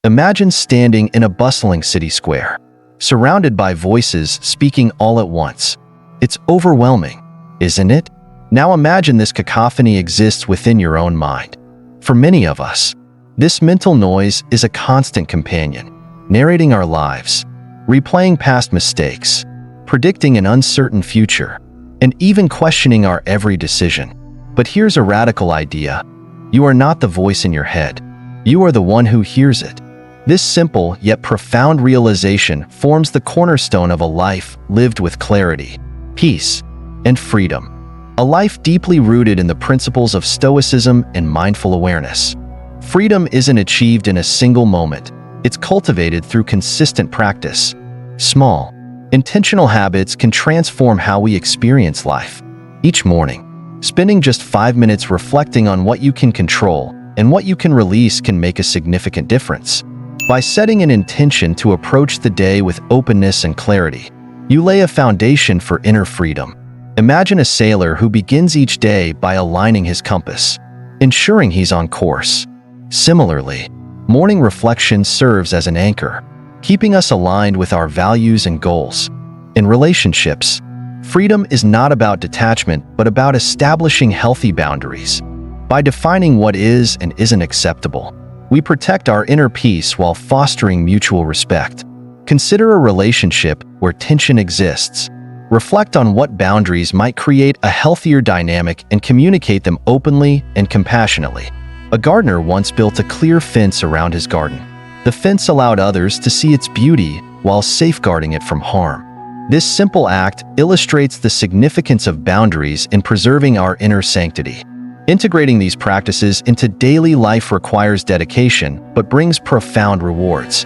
Imagine standing in a bustling city square, surrounded by voices speaking all at once. It's overwhelming, isn't it? Now imagine this cacophony exists within your own mind. For many of us, this mental noise is a constant companion, narrating our lives, replaying past mistakes, predicting an uncertain future, and even questioning our every decision. But here's a radical idea. You are not the voice in your head. You are the one who hears it. This simple yet profound realization forms the cornerstone of a life lived with clarity, peace, and freedom. A life deeply rooted in the principles of Stoicism and mindful awareness. Freedom isn't achieved in a single moment. It's cultivated through consistent practice. Small, intentional habits can transform how we experience life. Each morning, spending just 5 minutes reflecting on what you can control and what you can release can make a significant difference. By setting an intention to approach the day with openness and clarity, you lay a foundation for inner freedom. Imagine a sailor who begins each day by aligning his compass, ensuring he's on course. Similarly, morning reflection serves as an anchor, keeping us aligned with our values and goals. In relationships, freedom is not about detachment but about establishing healthy boundaries. By defining what is and isn't acceptable, we protect our inner peace while fostering mutual respect. Consider a relationship where tension exists. Reflect on what boundaries might create a healthier dynamic and communicate them openly and compassionately. A gardener once built a clear fence around his garden. The fence allowed others to see its beauty while safeguarding it from harm. This simple act illustrates the significance of boundaries in preserving our inner sanctity. Integrating these practices into daily life requires dedication but brings profound rewards.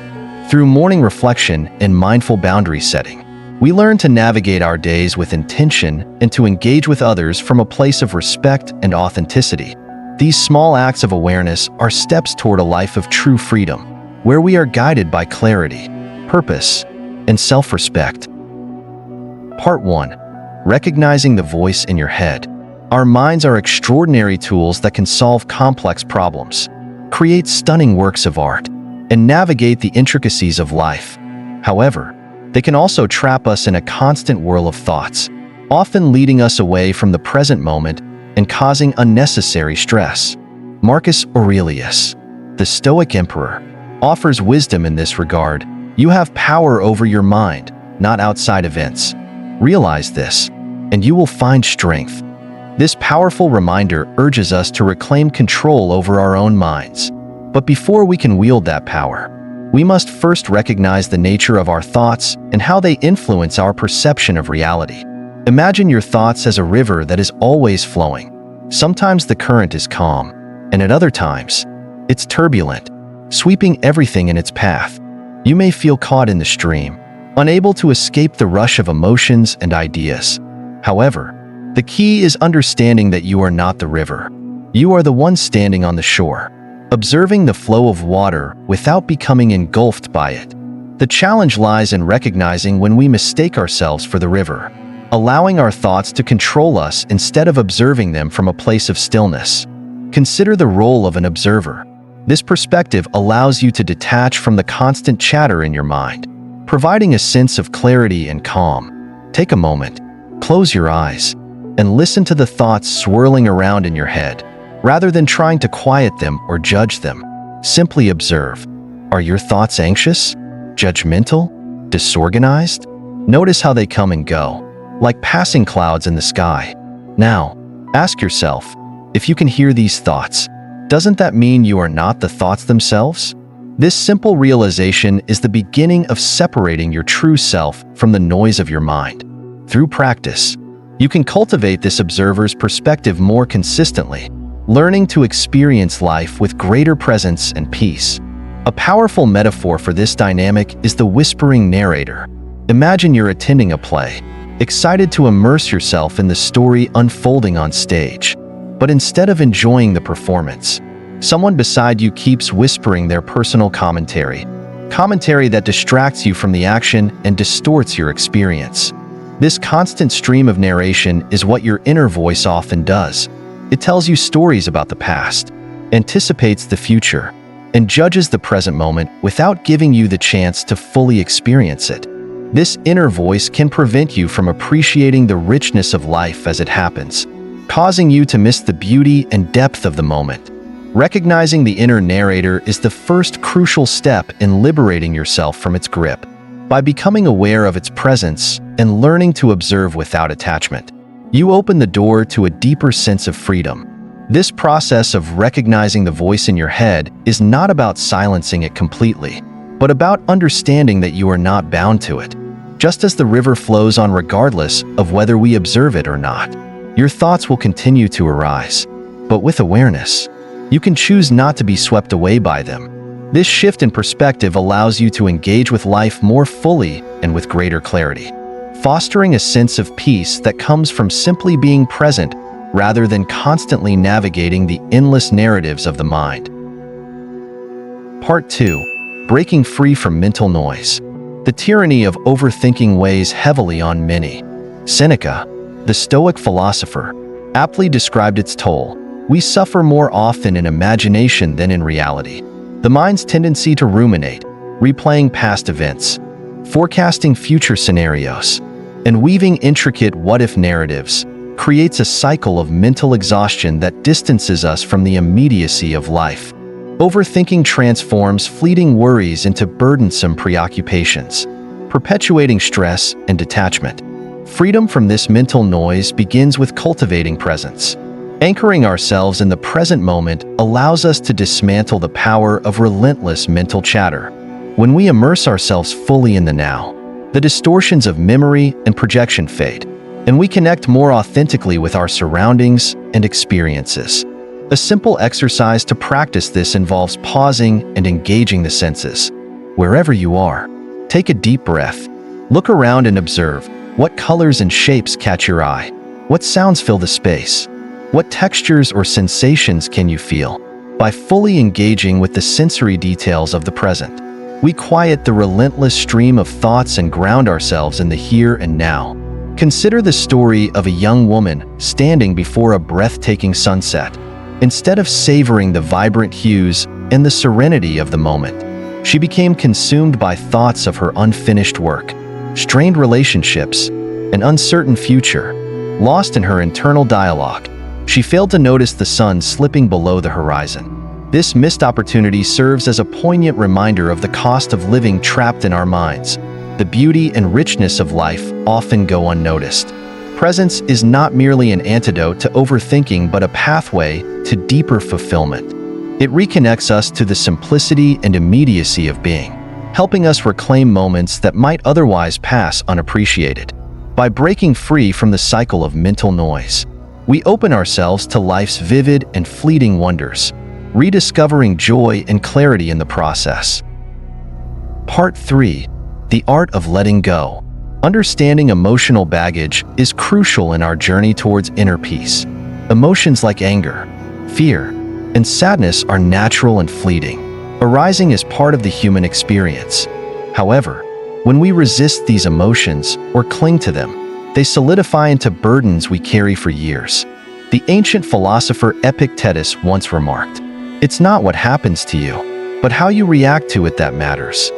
Through morning reflection and mindful boundary setting, we learn to navigate our days with intention and to engage with others from a place of respect and authenticity. These small acts of awareness are steps toward a life of true freedom, where we are guided by clarity, purpose, and self-respect. Part 1. Recognizing the voice in your head. Our minds are extraordinary tools that can solve complex problems, create stunning works of art, and navigate the intricacies of life. However, they can also trap us in a constant whirl of thoughts, often leading us away from the present moment and causing unnecessary stress. Marcus Aurelius, the Stoic emperor, offers wisdom in this regard. You have power over your mind, not outside events. Realize this, and you will find strength. This powerful reminder urges us to reclaim control over our own minds. But before we can wield that power, we must first recognize the nature of our thoughts and how they influence our perception of reality. Imagine your thoughts as a river that is always flowing. Sometimes the current is calm, and at other times, it's turbulent, sweeping everything in its path. You may feel caught in the stream, unable to escape the rush of emotions and ideas. However, the key is understanding that you are not the river. You are the one standing on the shore, observing the flow of water without becoming engulfed by it. The challenge lies in recognizing when we mistake ourselves for the river, allowing our thoughts to control us instead of observing them from a place of stillness. Consider the role of an observer. This perspective allows you to detach from the constant chatter in your mind, providing a sense of clarity and calm. Take a moment, close your eyes, and listen to the thoughts swirling around in your head. Rather than trying to quiet them or judge them, simply observe. Are your thoughts anxious, judgmental, disorganized? Notice how they come and go, like passing clouds in the sky. Now, ask yourself, if you can hear these thoughts, doesn't that mean you are not the thoughts themselves? This simple realization is the beginning of separating your true self from the noise of your mind. Through practice, you can cultivate this observer's perspective more consistently, learning to experience life with greater presence and peace. A powerful metaphor for this dynamic is the whispering narrator. Imagine you're attending a play, excited to immerse yourself in the story unfolding on stage. But instead of enjoying the performance, someone beside you keeps whispering their personal commentary that distracts you from the action and distorts your experience. This constant stream of narration is what your inner voice often does. It tells you stories about the past, anticipates the future, and judges the present moment without giving you the chance to fully experience it. This inner voice can prevent you from appreciating the richness of life as it happens, causing you to miss the beauty and depth of the moment. Recognizing the inner narrator is the first crucial step in liberating yourself from its grip. By becoming aware of its presence and learning to observe without attachment, you open the door to a deeper sense of freedom. This process of recognizing the voice in your head is not about silencing it completely, but about understanding that you are not bound to it. Just as the river flows on regardless of whether we observe it or not, your thoughts will continue to arise. But with awareness, you can choose not to be swept away by them. This shift in perspective allows you to engage with life more fully and with greater clarity, fostering a sense of peace that comes from simply being present rather than constantly navigating the endless narratives of the mind. Part 2. Breaking free from mental noise. The tyranny of overthinking weighs heavily on many. Seneca, the Stoic philosopher, aptly described its toll. We suffer more often in imagination than in reality. The mind's tendency to ruminate, replaying past events, forecasting future scenarios, and weaving intricate what-if narratives creates a cycle of mental exhaustion that distances us from the immediacy of life. Overthinking transforms fleeting worries into burdensome preoccupations, perpetuating stress and detachment. Freedom from this mental noise begins with cultivating presence. Anchoring ourselves in the present moment allows us to dismantle the power of relentless mental chatter. When we immerse ourselves fully in the now, the distortions of memory and projection fade, and we connect more authentically with our surroundings and experiences. A simple exercise to practice this involves pausing and engaging the senses. Wherever you are, take a deep breath. Look around and observe. What colors and shapes catch your eye? What sounds fill the space? What textures or sensations can you feel? By fully engaging with the sensory details of the present, we quiet the relentless stream of thoughts and ground ourselves in the here and now. Consider the story of a young woman standing before a breathtaking sunset. Instead of savoring the vibrant hues and the serenity of the moment, she became consumed by thoughts of her unfinished work, strained relationships, an uncertain future. Lost in her internal dialogue, she failed to notice the sun slipping below the horizon. This missed opportunity serves as a poignant reminder of the cost of living trapped in our minds. The beauty and richness of life often go unnoticed. Presence is not merely an antidote to overthinking, but a pathway to deeper fulfillment. It reconnects us to the simplicity and immediacy of being, helping us reclaim moments that might otherwise pass unappreciated. By breaking free from the cycle of mental noise, we open ourselves to life's vivid and fleeting wonders, rediscovering joy and clarity in the process. Part 3. The Art of Letting Go. Understanding emotional baggage is crucial in our journey towards inner peace. Emotions like anger, fear, and sadness are natural and fleeting, arising as part of the human experience. However, when we resist these emotions or cling to them, they solidify into burdens we carry for years. The ancient philosopher Epictetus once remarked, "It's not what happens to you, but how you react to it that matters."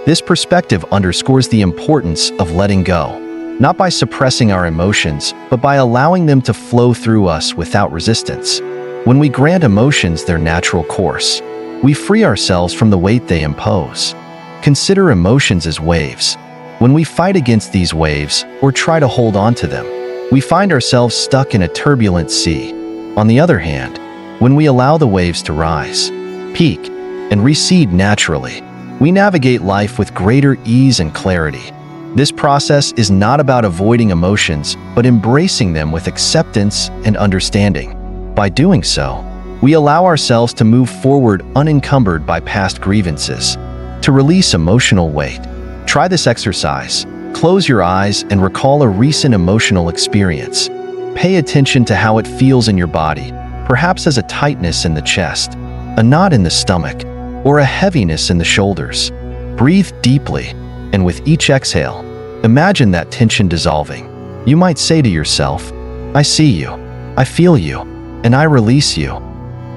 This perspective underscores the importance of letting go, not by suppressing our emotions, but by allowing them to flow through us without resistance. When we grant emotions their natural course, we free ourselves from the weight they impose. Consider emotions as waves. When we fight against these waves or try to hold on to them, we find ourselves stuck in a turbulent sea. On the other hand, when we allow the waves to rise, peak, and recede naturally, we navigate life with greater ease and clarity. This process is not about avoiding emotions, but embracing them with acceptance and understanding. By doing so, we allow ourselves to move forward unencumbered by past grievances. To release emotional weight, try this exercise. Close your eyes and recall a recent emotional experience. Pay attention to how it feels in your body, perhaps as a tightness in the chest, a knot in the stomach, or a heaviness in the shoulders. Breathe deeply, and with each exhale, imagine that tension dissolving. You might say to yourself, "I see you, I feel you, and I release you."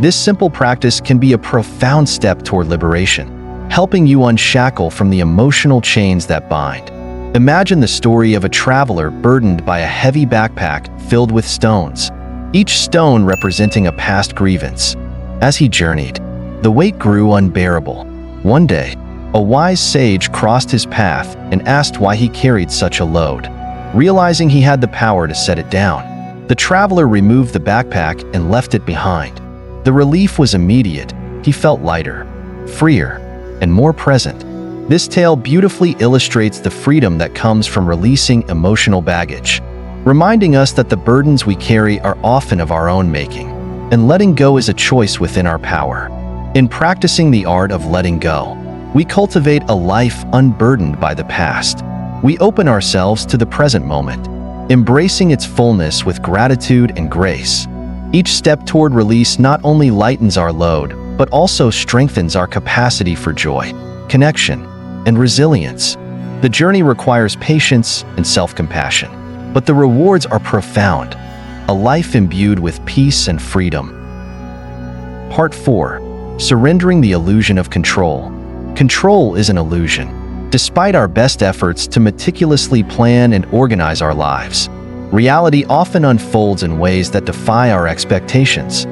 This simple practice can be a profound step toward liberation, helping you unshackle from the emotional chains that bind. Imagine the story of a traveler burdened by a heavy backpack filled with stones, each stone representing a past grievance. As he journeyed, the weight grew unbearable. One day, a wise sage crossed his path and asked why he carried such a load. Realizing he had the power to set it down, the traveler removed the backpack and left it behind. The relief was immediate. He felt lighter, freer, and more present. This tale beautifully illustrates the freedom that comes from releasing emotional baggage, reminding us that the burdens we carry are often of our own making, and letting go is a choice within our power. In practicing the art of letting go, we cultivate a life unburdened by the past. We open ourselves to the present moment, embracing its fullness with gratitude and grace. Each step toward release not only lightens our load, but also strengthens our capacity for joy, connection, and resilience. The journey requires patience and self-compassion, but the rewards are profound, a life imbued with peace and freedom. Part 4. Surrendering the illusion of control. Control is an illusion. Despite our best efforts to meticulously plan and organize our lives, reality often unfolds in ways that defy our expectations.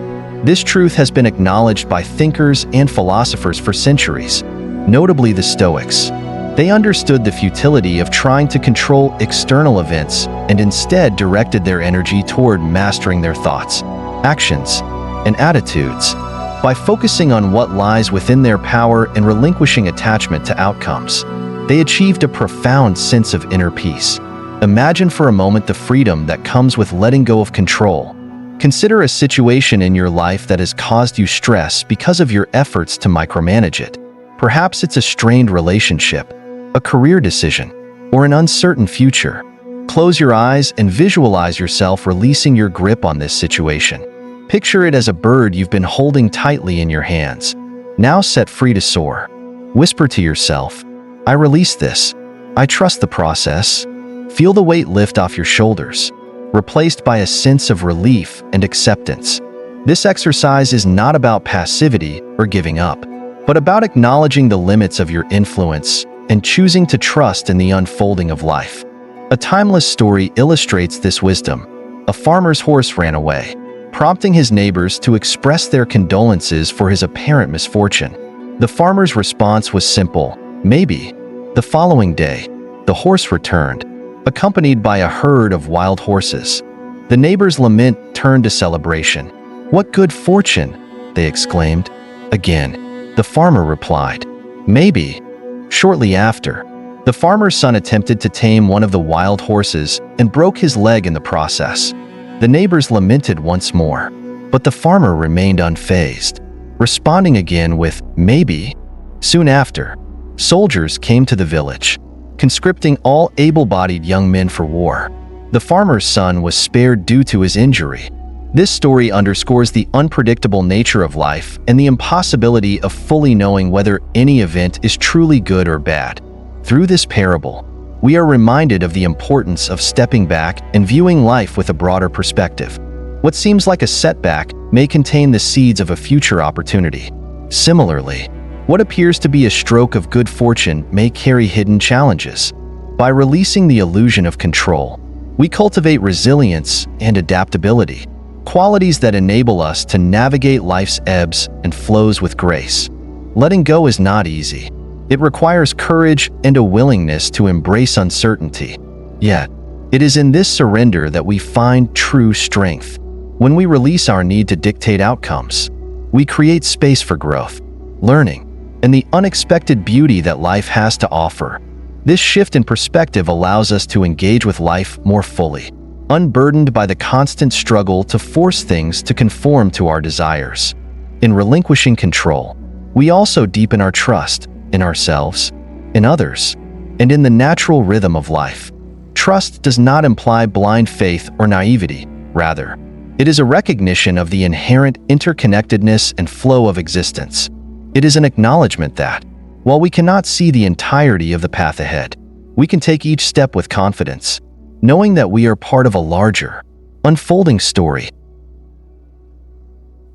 This truth has been acknowledged by thinkers and philosophers for centuries, notably the Stoics. They understood the futility of trying to control external events and instead directed their energy toward mastering their thoughts, actions, and attitudes. By focusing on what lies within their power and relinquishing attachment to outcomes, they achieved a profound sense of inner peace. Imagine for a moment the freedom that comes with letting go of control. Consider a situation in your life that has caused you stress because of your efforts to micromanage it. Perhaps it's a strained relationship, a career decision, or an uncertain future. Close your eyes and visualize yourself releasing your grip on this situation. Picture it as a bird you've been holding tightly in your hands, now set free to soar. Whisper to yourself, "I release this. I trust the process." Feel the weight lift off your shoulders, replaced by a sense of relief and acceptance. This exercise is not about passivity or giving up, but about acknowledging the limits of your influence and choosing to trust in the unfolding of life. A timeless story illustrates this wisdom. A farmer's horse ran away, prompting his neighbors to express their condolences for his apparent misfortune. The farmer's response was simple, "Maybe." The following day, the horse returned, accompanied by a herd of wild horses. The neighbors' lament turned to celebration. "What good fortune!" they exclaimed. Again, the farmer replied, "Maybe." Shortly after, the farmer's son attempted to tame one of the wild horses and broke his leg in the process. The neighbors lamented once more, but the farmer remained unfazed, responding again with, "Maybe." Soon after, soldiers came to the village, conscripting all able-bodied young men for war. The farmer's son was spared due to his injury. This story underscores the unpredictable nature of life and the impossibility of fully knowing whether any event is truly good or bad. Through this parable, we are reminded of the importance of stepping back and viewing life with a broader perspective. What seems like a setback may contain the seeds of a future opportunity. Similarly, what appears to be a stroke of good fortune may carry hidden challenges. By releasing the illusion of control, we cultivate resilience and adaptability, qualities that enable us to navigate life's ebbs and flows with grace. Letting go is not easy. It requires courage and a willingness to embrace uncertainty. Yet, it is in this surrender that we find true strength. When we release our need to dictate outcomes, we create space for growth, learning, and the unexpected beauty that life has to offer. This shift in perspective allows us to engage with life more fully, unburdened by the constant struggle to force things to conform to our desires. In relinquishing control, we also deepen our trust in ourselves, in others, and in the natural rhythm of life. Trust does not imply blind faith or naivety. Rather, it is a recognition of the inherent interconnectedness and flow of existence. It is an acknowledgement that, while we cannot see the entirety of the path ahead, we can take each step with confidence, knowing that we are part of a larger, unfolding story.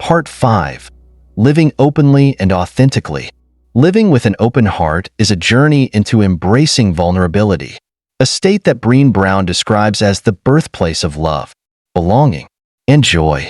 Part 5. Living openly and authentically. Living with an open heart is a journey into embracing vulnerability, a state that Brené Brown describes as the birthplace of love, belonging, and joy.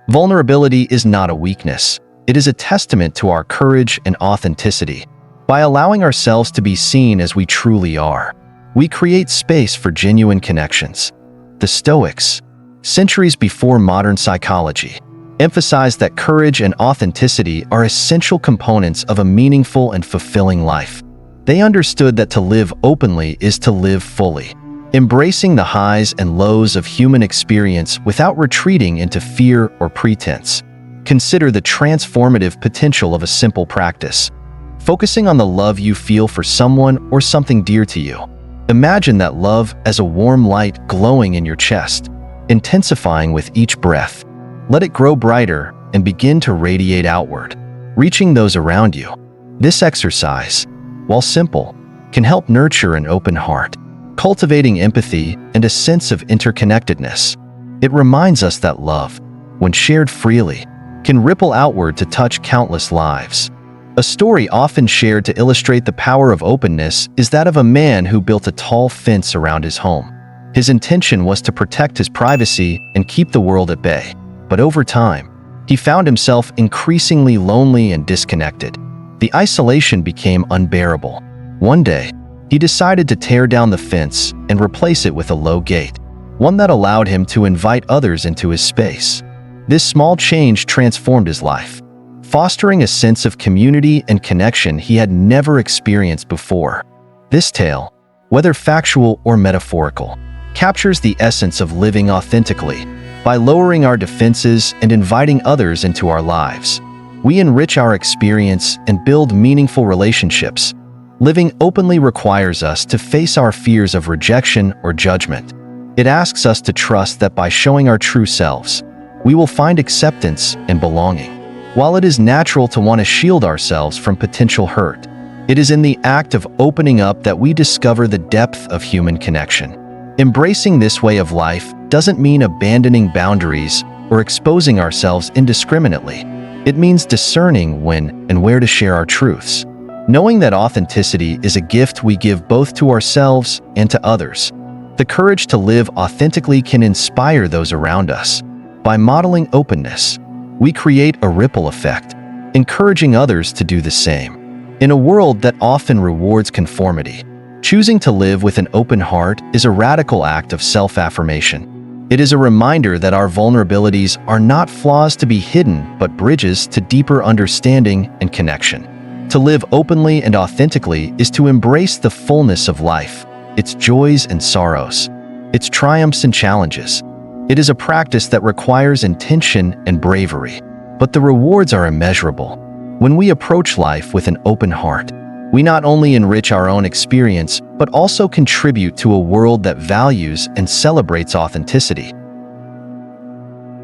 Vulnerability is not a weakness. It is a testament to our courage and authenticity. By allowing ourselves to be seen as we truly are, we create space for genuine connections. The Stoics, centuries before modern psychology, emphasized that courage and authenticity are essential components of a meaningful and fulfilling life. They understood that to live openly is to live fully, embracing the highs and lows of human experience without retreating into fear or pretense. Consider the transformative potential of a simple practice, focusing on the love you feel for someone or something dear to you. Imagine that love as a warm light glowing in your chest, intensifying with each breath. Let it grow brighter and begin to radiate outward, reaching those around you. This exercise, while simple, can help nurture an open heart, cultivating empathy and a sense of interconnectedness. It reminds us that love, when shared freely, can ripple outward to touch countless lives. A story often shared to illustrate the power of openness is that of a man who built a tall fence around his home. His intention was to protect his privacy and keep the world at bay. But over time, he found himself increasingly lonely and disconnected. The isolation became unbearable. One day, he decided to tear down the fence and replace it with a low gate, one that allowed him to invite others into his space. This small change transformed his life, fostering a sense of community and connection he had never experienced before. This tale, whether factual or metaphorical, captures the essence of living authentically. By lowering our defenses and inviting others into our lives, we enrich our experience and build meaningful relationships. Living openly requires us to face our fears of rejection or judgment. It asks us to trust that by showing our true selves, we will find acceptance and belonging. While it is natural to want to shield ourselves from potential hurt, it is in the act of opening up that we discover the depth of human connection. Embracing this way of life doesn't mean abandoning boundaries or exposing ourselves indiscriminately. It means discerning when and where to share our truths, knowing that authenticity is a gift we give both to ourselves and to others. The courage to live authentically can inspire those around us. By modeling openness, we create a ripple effect, encouraging others to do the same. In a world that often rewards conformity, choosing to live with an open heart is a radical act of self-affirmation. It is a reminder that our vulnerabilities are not flaws to be hidden, but bridges to deeper understanding and connection. To live openly and authentically is to embrace the fullness of life, its joys and sorrows, its triumphs and challenges. It is a practice that requires intention and bravery, but the rewards are immeasurable. When we approach life with an open heart, we not only enrich our own experience, but also contribute to a world that values and celebrates authenticity.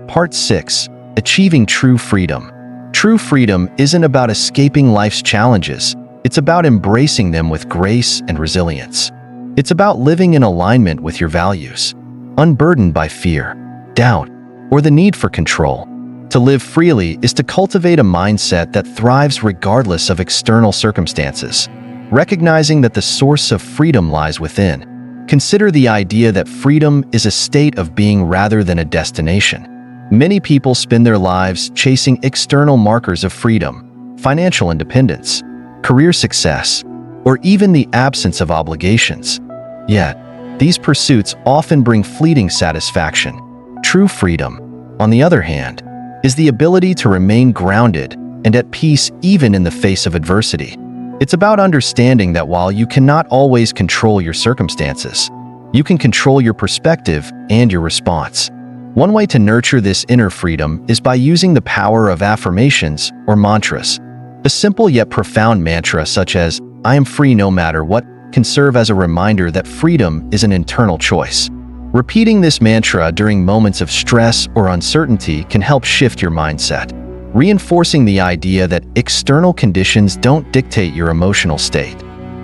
Part 6. Achieving true freedom. True freedom isn't about escaping life's challenges. It's about embracing them with grace and resilience. It's about living in alignment with your values, unburdened by fear, doubt, or the need for control. To live freely is to cultivate a mindset that thrives regardless of external circumstances, recognizing that the source of freedom lies within. Consider the idea that freedom is a state of being rather than a destination. Many people spend their lives chasing external markers of freedom, financial independence, career success, or even the absence of obligations. Yet, these pursuits often bring fleeting satisfaction. True freedom, on the other hand, is the ability to remain grounded and at peace even in the face of adversity. It's about understanding that while you cannot always control your circumstances, you can control your perspective and your response. One way to nurture this inner freedom is by using the power of affirmations or mantras. A simple yet profound mantra such as, "I am free no matter what," can serve as a reminder that freedom is an internal choice. Repeating this mantra during moments of stress or uncertainty can help shift your mindset, reinforcing the idea that external conditions don't dictate your emotional state.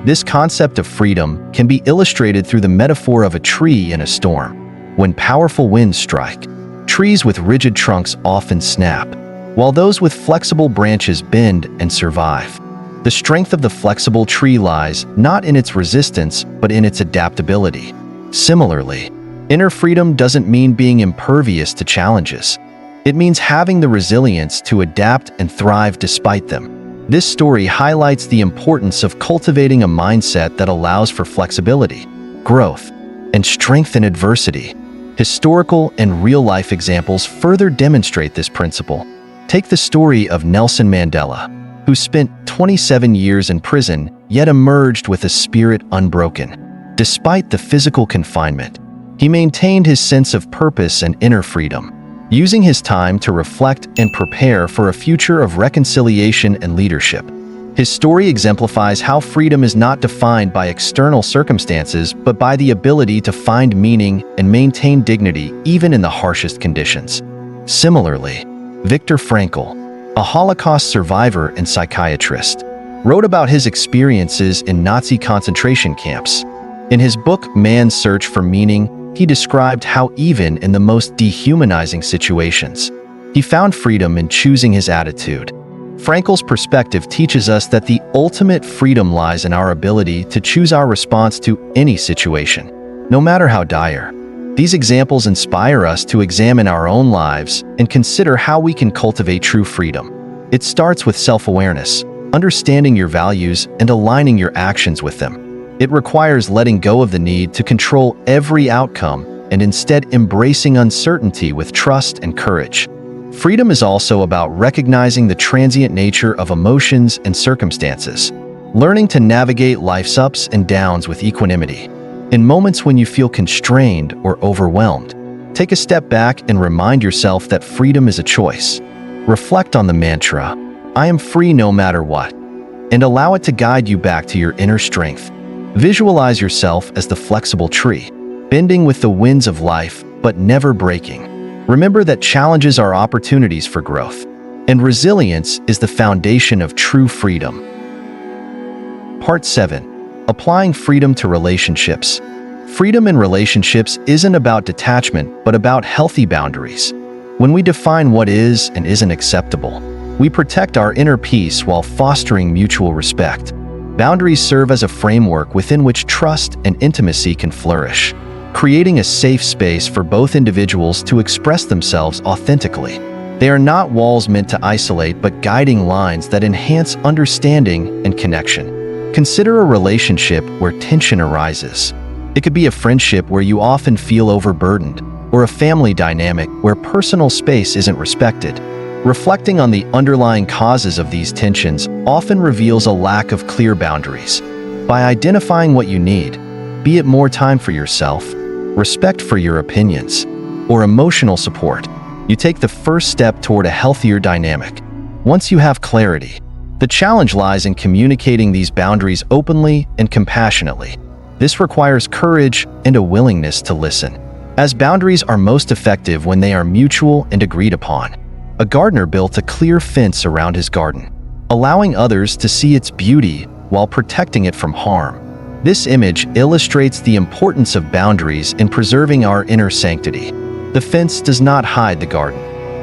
This concept of freedom can be illustrated through the metaphor of a tree in a storm. When powerful winds strike, trees with rigid trunks often snap, while those with flexible branches bend and survive. The strength of the flexible tree lies not in its resistance, but in its adaptability. Similarly, inner freedom doesn't mean being impervious to challenges. It means having the resilience to adapt and thrive despite them. This story highlights the importance of cultivating a mindset that allows for flexibility, growth, and strength in adversity. Historical and real-life examples further demonstrate this principle. Take the story of Nelson Mandela, who spent 27 years in prison, yet emerged with a spirit unbroken. Despite the physical confinement, he maintained his sense of purpose and inner freedom, using his time to reflect and prepare for a future of reconciliation and leadership. His story exemplifies how freedom is not defined by external circumstances, but by the ability to find meaning and maintain dignity even in the harshest conditions. Similarly, Viktor Frankl, a Holocaust survivor and psychiatrist, wrote about his experiences in Nazi concentration camps. In his book Man's Search for Meaning, he described how even in the most dehumanizing situations, he found freedom in choosing his attitude. Frankl's perspective teaches us that the ultimate freedom lies in our ability to choose our response to any situation, no matter how dire. These examples inspire us to examine our own lives and consider how we can cultivate true freedom. It starts with self-awareness, understanding your values and aligning your actions with them. It requires letting go of the need to control every outcome and instead embracing uncertainty with trust and courage. Freedom is also about recognizing the transient nature of emotions and circumstances, learning to navigate life's ups and downs with equanimity. In moments when you feel constrained or overwhelmed, take a step back and remind yourself that freedom is a choice. Reflect on the mantra, "I am free no matter what," and allow it to guide you back to your inner strength. Visualize yourself as the flexible tree, bending with the winds of life, but never breaking. Remember that challenges are opportunities for growth, and resilience is the foundation of true freedom. Part 7. Applying freedom to relationships. Freedom in relationships isn't about detachment, but about healthy boundaries. When we define what is and isn't acceptable, we protect our inner peace while fostering mutual respect. Boundaries serve as a framework within which trust and intimacy can flourish, creating a safe space for both individuals to express themselves authentically. They are not walls meant to isolate, but guiding lines that enhance understanding and connection. Consider a relationship where tension arises. It could be a friendship where you often feel overburdened, or a family dynamic where personal space isn't respected. Reflecting on the underlying causes of these tensions often reveals a lack of clear boundaries. By identifying what you need, be it more time for yourself, respect for your opinions, or emotional support, you take the first step toward a healthier dynamic. Once you have clarity, the challenge lies in communicating these boundaries openly and compassionately. This requires courage and a willingness to listen, as boundaries are most effective when they are mutual and agreed upon. A gardener built a clear fence around his garden, allowing others to see its beauty while protecting it from harm. This image illustrates the importance of boundaries in preserving our inner sanctity. The fence does not hide the garden.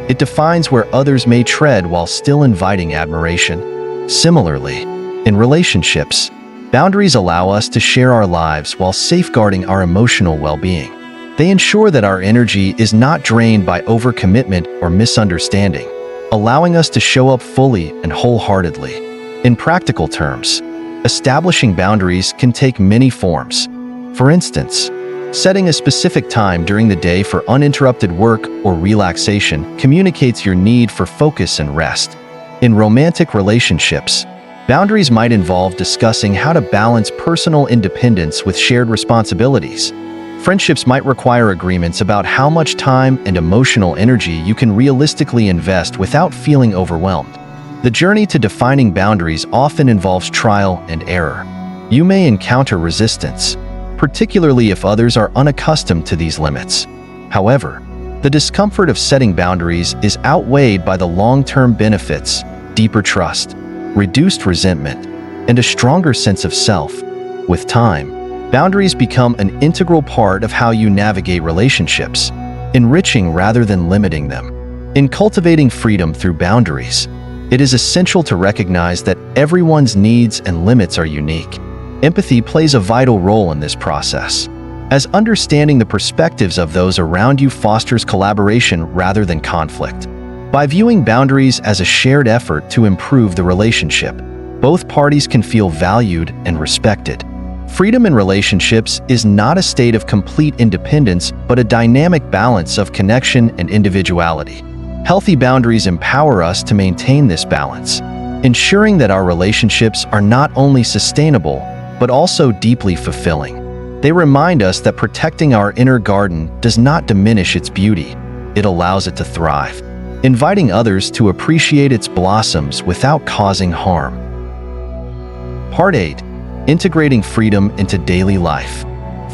It defines where others may tread while still inviting admiration. Similarly, in relationships, boundaries allow us to share our lives while safeguarding our emotional well-being. They ensure that our energy is not drained by overcommitment or misunderstanding, allowing us to show up fully and wholeheartedly. In practical terms, establishing boundaries can take many forms. For instance, setting a specific time during the day for uninterrupted work or relaxation communicates your need for focus and rest. In romantic relationships, boundaries might involve discussing how to balance personal independence with shared responsibilities. Friendships might require agreements about how much time and emotional energy you can realistically invest without feeling overwhelmed. The journey to defining boundaries often involves trial and error. You may encounter resistance, particularly if others are unaccustomed to these limits. However, the discomfort of setting boundaries is outweighed by the long-term benefits: deeper trust, reduced resentment, and a stronger sense of self. With time, boundaries become an integral part of how you navigate relationships, enriching rather than limiting them. In cultivating freedom through boundaries, it is essential to recognize that everyone's needs and limits are unique. Empathy plays a vital role in this process, as understanding the perspectives of those around you fosters collaboration rather than conflict. By viewing boundaries as a shared effort to improve the relationship, both parties can feel valued and respected. Freedom in relationships is not a state of complete independence, but a dynamic balance of connection and individuality. Healthy boundaries empower us to maintain this balance, ensuring that our relationships are not only sustainable, but also deeply fulfilling. They remind us that protecting our inner garden does not diminish its beauty, it allows it to thrive, inviting others to appreciate its blossoms without causing harm. Part 8. Integrating freedom into daily life.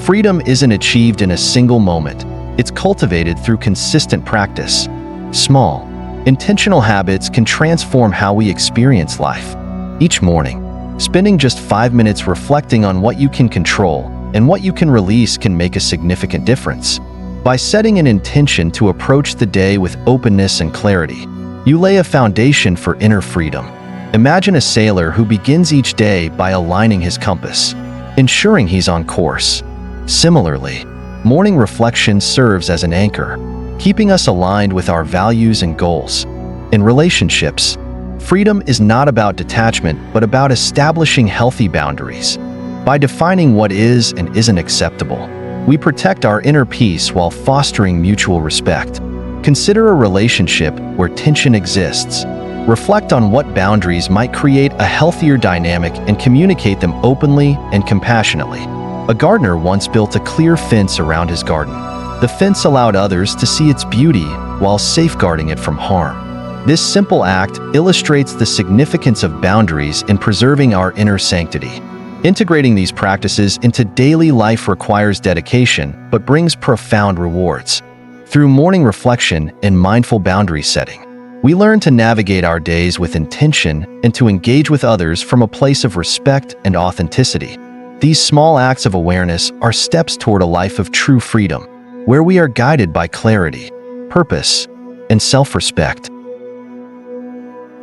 Freedom isn't achieved in a single moment. It's cultivated through consistent practice. Small, intentional habits can transform how we experience life. Each morning, spending just 5 minutes reflecting on what you can control and what you can release can make a significant difference. By setting an intention to approach the day with openness and clarity, you lay a foundation for inner freedom. Imagine a sailor who begins each day by aligning his compass, ensuring he's on course. Similarly, morning reflection serves as an anchor, keeping us aligned with our values and goals. In relationships, freedom is not about detachment, but about establishing healthy boundaries. By defining what is and isn't acceptable, we protect our inner peace while fostering mutual respect. Consider a relationship where tension exists. Reflect on what boundaries might create a healthier dynamic and communicate them openly and compassionately. A gardener once built a clear fence around his garden. The fence allowed others to see its beauty while safeguarding it from harm. This simple act illustrates the significance of boundaries in preserving our inner sanctity. Integrating these practices into daily life requires dedication, but brings profound rewards. Through morning reflection and mindful boundary setting, we learn to navigate our days with intention and to engage with others from a place of respect and authenticity. These small acts of awareness are steps toward a life of true freedom, where we are guided by clarity, purpose, and self-respect.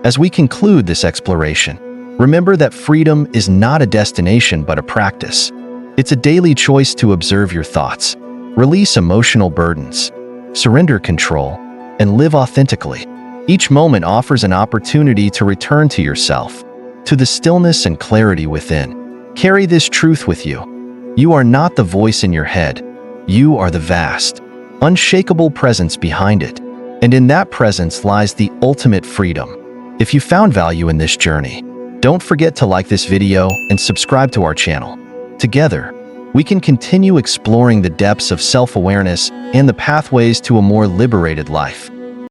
As we conclude this exploration, remember that freedom is not a destination but a practice. It's a daily choice to observe your thoughts, release emotional burdens, surrender control, and live authentically. Each moment offers an opportunity to return to yourself, to the stillness and clarity within. Carry this truth with you. You are not the voice in your head. You are the vast, unshakable presence behind it. And in that presence lies the ultimate freedom. If you found value in this journey, don't forget to like this video and subscribe to our channel. Together, we can continue exploring the depths of self-awareness and the pathways to a more liberated life.